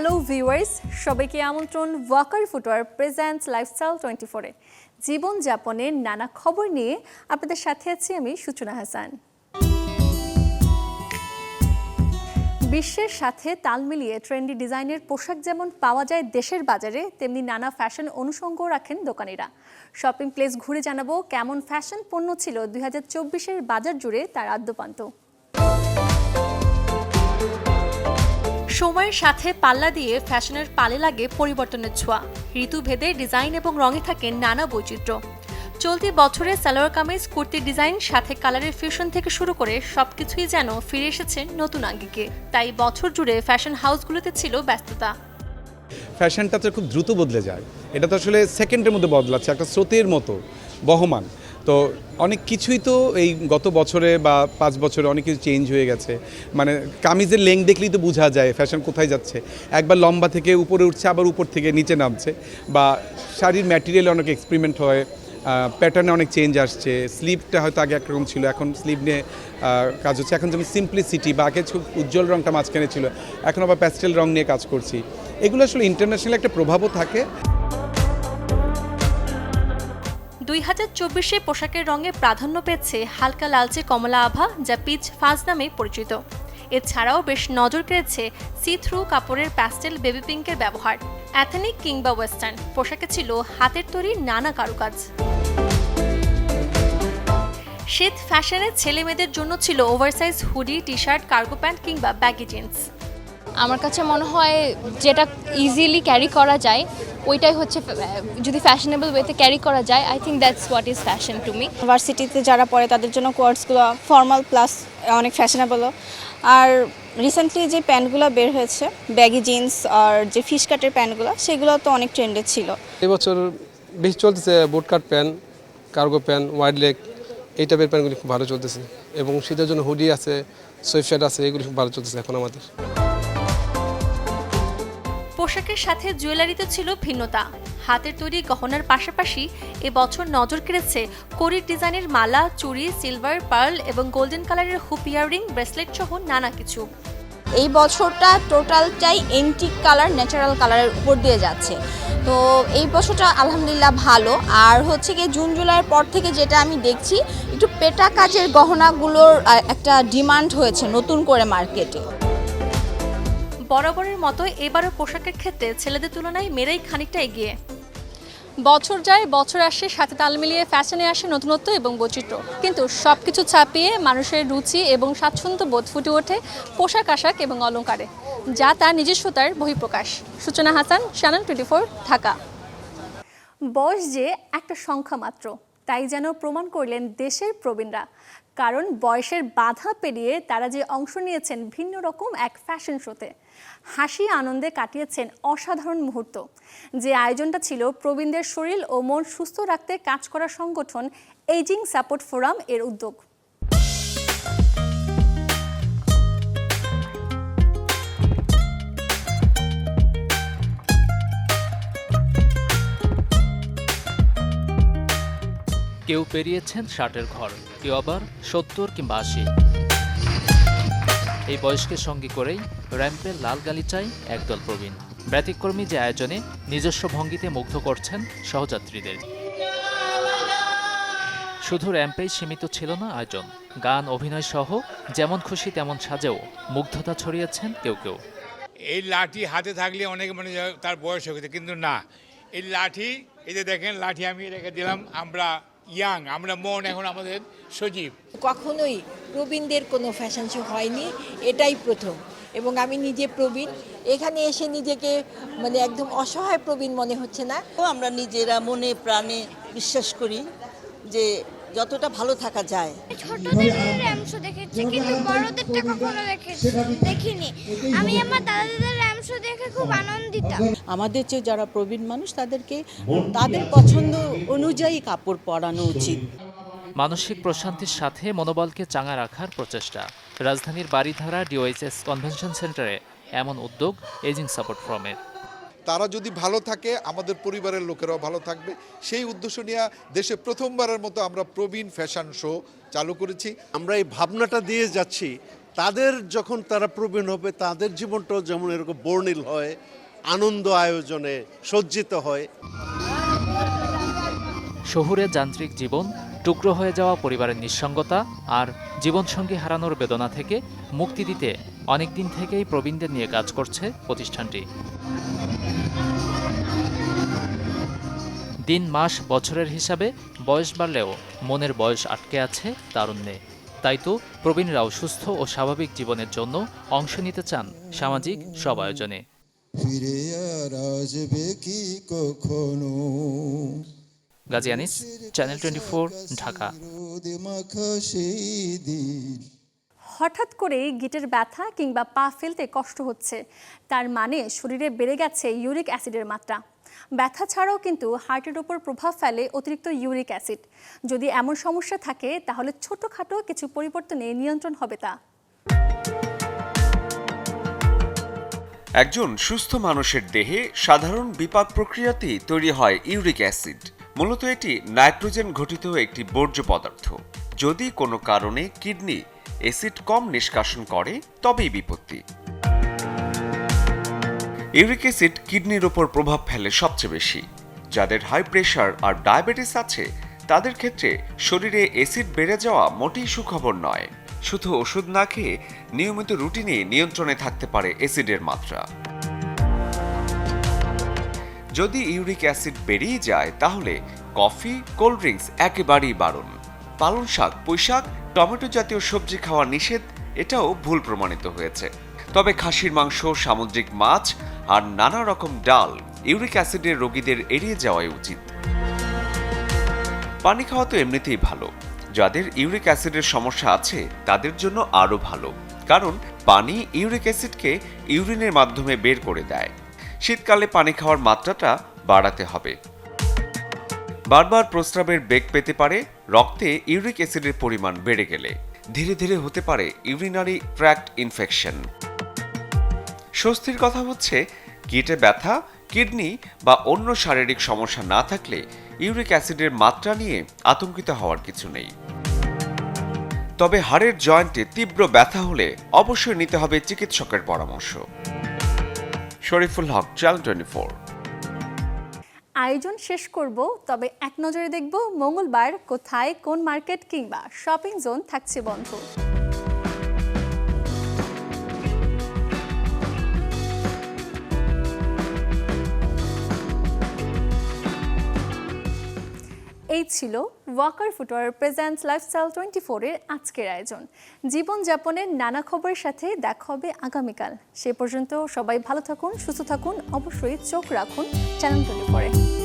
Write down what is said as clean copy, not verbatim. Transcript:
Hello viewers, সবাইকে আমন্ত্রণ Waker footwear presents lifestyle 24-এ জীবনযাপনের নানা খবর নিয়ে আপনাদের সাথে আছি আমি সূচনা হাসান। বিশ্বের সাথে তাল মিলিয়ে ট্রেন্ডি ডিজাইনের পোশাক যেমন পাওয়া যায় দেশের বাজারে, তেমনি নানা ফ্যাশন অনুষঙ্গ রাখেন দোকানিরা। শপিং প্লেস ঘুরে জানাবো কেমন ফ্যাশন পণ্য ছিল 2024-এর বাজার জুড়ে তার আদ্যপান্ত। সময়ের সাথে পাল্লা দিয়ে ফ্যাশনের পালে লাগে পরিবর্তনের ছোঁয়া। ঋতুভেদে ডিজাইন এবং রঙে থাকে নানা বৈচিত্র্য। চলতি বছরে সালোয়ার কামিজ, কুর্তির ডিজাইন, সাথে কালারের ফিউশন থেকে শুরু করে সবকিছুই যেন ফিরে এসেছে নতুন আঙ্গিকে। তাই বছর জুড়ে ফ্যাশন হাউসগুলোতে ছিল ব্যস্ততা। ফ্যাশনটা তো খুব দ্রুত বদলে যায়, এটা তো আসলে সেকেন্ডের মধ্যে বদলাচ্ছে, একটা স্রোতের মতো বহমান। তো অনেক কিছুই তো এই গত বছরে বা 5 বছরে অনেক কিছু চেঞ্জ হয়ে গেছে। মানে কামিজের লেংথ দেখলেই তো বোঝা যায় ফ্যাশন কোথায় যাচ্ছে। একবার লম্বা থেকে উপরে উঠছে, আবার উপর থেকে নিচে নামছে, বা শাড়ির ম্যাটেরিয়ালে অনেক এক্সপেরিমেন্ট হয়, প্যাটার্নে অনেক চেঞ্জ আসছে। স্লিভটা হয়তো আগে একরকম ছিল, এখন স্লিভ নিয়ে কাজ হচ্ছে। এখন যেমন সিম্পলিসিটি বা আগে খুব উজ্জ্বল রঙটা মাঝখানে ছিল, এখন আবার প্যাস্টেল রং নিয়ে কাজ করছি। এগুলো আসলে ইন্টারন্যাশনাল একটা প্রভাবও থাকে। 2024-এ পোশাকের রঙে প্রাধান্য পেয়েছে হালকা লালচে কমলা আভা, যা পিচ ফাজ নামে পরিচিত। এছাড়াও বেশ নজর কেড়েছে সি থ্রু কাপড়ের প্যাস্টেল বেবি পিঙ্কের ব্যবহার। অ্যাথেনিক কিংবা ওয়েস্টার্ন পোশাকে ছিল হাতের তৈরি নানা কারুকাজ। শীত ফ্যাশনে ছেলে মেয়েদের জন্য ছিল oversize hoodie, T shirt, cargo pant কিংবা ব্যাগি জিন্স। আমার কাছে মনে হয় যেটা ইজিলি ক্যারি করা যায় ওইটাই হচ্ছে, যদি ফ্যাশনেবল ওয়েতে ক্যারি করা যায়, I think that's what is fashion to me. ইউনিভার্সিটিতে যারা পড়ে তাদের জন্য কোয়ার্সগুলো ফর্মাল প্লাস অনেক ফ্যাশনেবলও। আর রিসেন্টলি যে প্যান্টগুলো বের হয়েছে, ব্যাগি জিন্স আর যে ফিশ কাটের প্যান্টগুলো, সেগুলো তো অনেক ট্রেন্ডে ছিল। এবছর বেশি চলতেছে boot cut pant, cargo pant, wide leg, এই টাইপের প্যান্টগুলি খুব ভালো চলতেছে। এবং শীতের জন্য হুডি আছে, সোয়েট শার্ট আছে, এগুলি খুব ভালো চলতেছে এখন আমাদের। পোশাকের সাথে জুয়েলারিতে ছিল ভিন্নতা। হাতের তৈরি গহনার পাশাপাশি এবছর নজর কেড়েছে কোরির ডিজাইনের মালা, চুড়ি, সিলভার, পার্ল এবং গোল্ডেন কালারের হুপ ইয়াররিং, ব্রেসলেট সহ নানা কিছু। এই বছরটা টোটালটাই এন্টিক কালার, ন্যাচারাল কালারের উপর দিয়ে যাচ্ছে। তো এই বছরটা আলহামদুলিল্লাহ ভালো। আর হচ্ছে গিয়ে জুন জুলাইয়ের পর থেকে যেটা আমি দেখছি, একটু পেটা কাজের গহনাগুলোর একটা ডিমান্ড হয়েছে নতুন করে মার্কেটে। বরাবরের মতো এবারও পোশাকের ক্ষেত্রে ছেলেদের তুলনায় মেয়েরাই খানিকটা এগিয়ে। বছর যায়, বছর আসে, সাথে তাল মিলিয়ে ফ্যাশনে আসে নতুনত্ব এবং বৈচিত্র্য। কিন্তু সবকিছু ছাপিয়ে মানুষের রুচি এবং স্বাচ্ছন্দ্য বোধ ফুটে ওঠে পোশাক আশাক এবং অলংকারে, যা তার নিজস্বতার বহিঃপ্রকাশ। সূচনা হাসান, চ্যানেল 24, ঢাকা। বয়স যে একটা সংখ্যা মাত্র, তাই যেন প্রমাণ করলেন দেশের প্রবীণরা। কারণ বয়সের বাধা পেরিয়ে তারা যে অংশ নিয়েছেন ভিন্ন রকম এক ফ্যাশন শোতে, হাসি আনন্দে কাটিয়েছেন অসাধারণ মুহূর্ত। যে আয়োজনটা ছিল প্রবীণদের শরীর ও মন সুস্থ রাখতে কাজ করা সংগঠন এজিং সাপোর্ট ফোরাম এর উদ্যোগ। কেউ পেরিয়েছেন 60-এর ঘর, কেউ আবার 70 কিংবা 80। এই বয়সকে সঙ্গী করেই র্যাম্পে লাল গালিচায় একদল প্রবীণ। ব্যতিক্রমী যে আয়োজনে নিজস্ব ভঙ্গিতে মুগ্ধ করছেন সহযাত্রীদের। শুধু র্যাম্পেই সীমিত ছিল না আয়োজন, গান, অভিনয় সহ যেমন খুশি তেমন সাজেও মুগ্ধতা ছড়িয়েছেন কেউ কেউ। এই লাঠি হাতে থাকলে অনেক মানে তার বয়স হয়ে গেছে, কিন্তু না, এই লাঠি, এই যে দেখেন লাঠি আমি রেখে দিলাম, আমরা ইয়াং, আমরা মন এখন আমাদের সজীব। কখনোই প্রবীণদের কোনো ফ্যাশন শো হয়নি, এটাই প্রথম। এবং আমি নিজে প্রবীণ, এখানে এসে নিজেকে মানে একদম অসহায় প্রবীণ মনে হচ্ছে না। আমরা নিজেরা মনে প্রাণে বিশ্বাস করি যে যতটা ভালো থাকা যায়। ছোটদের র্যাম্প শো দেখেছি, কিন্তু বড়দেরটা কখনো দেখিনি। আমি আমার দাদাদের র্যাম্প শো দেখে খুব আনন্দিত। আমাদের চেয়ে যারা প্রবীণ মানুষ তাদেরকে তাদের পছন্দ অনুযায়ী কাপড় পরানো উচিত। মানসিক প্রশান্তির সাথে মনোবলকে চাঙা রাখার প্রচেষ্টা। রাজধানীর বারিধারা ডিওএইচএস কনভেনশন সেন্টারে এমন উদ্যোগ এজিং সাপোর্ট ফোরামের। তারা যদি ভালো থাকে, আমাদের পরিবারের লোকেরাও ভালো থাকবে, সেই উদ্দেশ্য নিয়ে দেশে প্রথমবারের মতো আমরা প্রবীণ ফ্যাশন শো চালু করেছি। আমরা এই ভাবনাটা দিয়ে যাচ্ছি তাদের যখন তারা প্রবীণ হবে তাদের জীবনটাও যেমন এরকম বর্ণিল হয়, আনন্দ আয়োজনে সজ্জিত হয়। শহুরে যান্ত্রিক জীবন, টুকরো হয়ে যাওয়া পরিবারের নিঃসঙ্গতা আর জীবনসঙ্গী হারানোর বেদনা থেকে মুক্তি দিতে অনেকদিন থেকেই প্রবীণদের নিয়ে কাজ করছে প্রতিষ্ঠানটি। দিন মাস বছরের হিসাবে বয়স বাড়লেও মনের বয়স আটকে আছে তারুণ্যে। তাই তো প্রবীণরাও সুস্থ ও স্বাভাবিক জীবনের জন্য অংশ নিতে চান সামাজিক সব আয়োজনে। গাজী আনিস, চ্যানেল 24, ঢাকা। হঠাৎ করেই গিটের ব্যথা কিংবা পা ফেলতে কষ্ট হচ্ছে, তার মানে শরীরে বেড়ে গেছে ইউরিক অ্যাসিডের মাত্রা। ব্যথা ছাড়াও কিন্তু হার্টের ওপর প্রভাব ফেলে অতিরিক্ত ইউরিক অ্যাসিড। যদি এমন সমস্যা থাকে তাহলে ছোটখাটো কিছু পরিবর্তনে নিয়ন্ত্রণ হবে তা। একজন সুস্থ মানুষের দেহে সাধারণ বিপাক প্রক্রিয়াতেই তৈরি হয় ইউরিক অ্যাসিড। মূলত এটি নাইট্রোজেন ঘটিত একটি বর্জ্য পদার্থ। যদি কোনো কারণে কিডনি অ্যাসিড কম নিষ্কাশন করে তবেই বিপত্তি। ইউরিক অ্যাসিড কিডনির ওপর প্রভাব ফেলে সবচেয়ে বেশি। যাদের হাই প্রেশার আর ডায়াবেটিস আছে তাদের ক্ষেত্রে শরীরে অ্যাসিড বেড়ে যাওয়া মোটেই সুখবর নয়। শুধু ওষুধ না খেয়ে নিয়মিত রুটিনে নিয়ন্ত্রণে থাকতে পারে অ্যাসিডের মাত্রা। যদি ইউরিক অ্যাসিড বেড়েই যায় তাহলে কফি, কোল্ড ড্রিঙ্কস একেবারেই বারণ। পালং শাক, পুঁইশাক, টমেটো জাতীয় সবজি খাওয়া নিষেধ, এটাও ভুল প্রমাণিত হয়েছে। তবে খাসির মাংস, সামুদ্রিক মাছ আর নানা রকম ডাল ইউরিক অ্যাসিডের রোগীদের এড়িয়ে যাওয়াই উচিত। পানি খাওয়া তো এমনিতেই ভালো। যাদের ইউরিক অ্যাসিডের সমস্যা আছে তাদের জন্য আরও ভালো, কারণ পানি ইউরিক অ্যাসিডকে ইউরিনের মাধ্যমে বের করে দেয়। শীতকালে পানি খাওয়ার মাত্রাটা বাড়াতে হবে। বারবার প্রস্রাবের বেগ পেতে পারে রক্তে ইউরিক অ্যাসিডের পরিমাণ বেড়ে গেলে। ধীরে ধীরে হতে পারে ইউরিনারি ট্র্যাক্ট ইনফেকশন। স্বস্তির কথা হচ্ছে গিটে ব্যথা, কিডনি বা অন্য শারীরিক সমস্যা না থাকলে ইউরিক অ্যাসিডের মাত্রা নিয়ে আতঙ্কিত হওয়ার কিছু নেই। তবে হাড়ের জয়েন্টে তীব্র ব্যথা হলে অবশ্যই নিতে হবে চিকিৎসকের পরামর্শ। শরীফুল হক, চ্যানেল 24। আয়োজন শেষ করব, তবে এক নজরে দেখব মঙ্গলবার কোথায় কোন মার্কেট কিংবা শপিং জোন থাকছে বন্ধ। এই ছিল ওয়াকার ফুটওয়্যার প্রেজেন্টস লাইফস্টাইল 24-এর আজকের আয়োজন। জীবনযাপনের নানা খবরের সাথে দেখা হবে আগামীকাল। সে পর্যন্ত সবাই ভালো থাকুন, সুস্থ থাকুন, অবশ্যই চোখ রাখুন চ্যানেল 24-এ।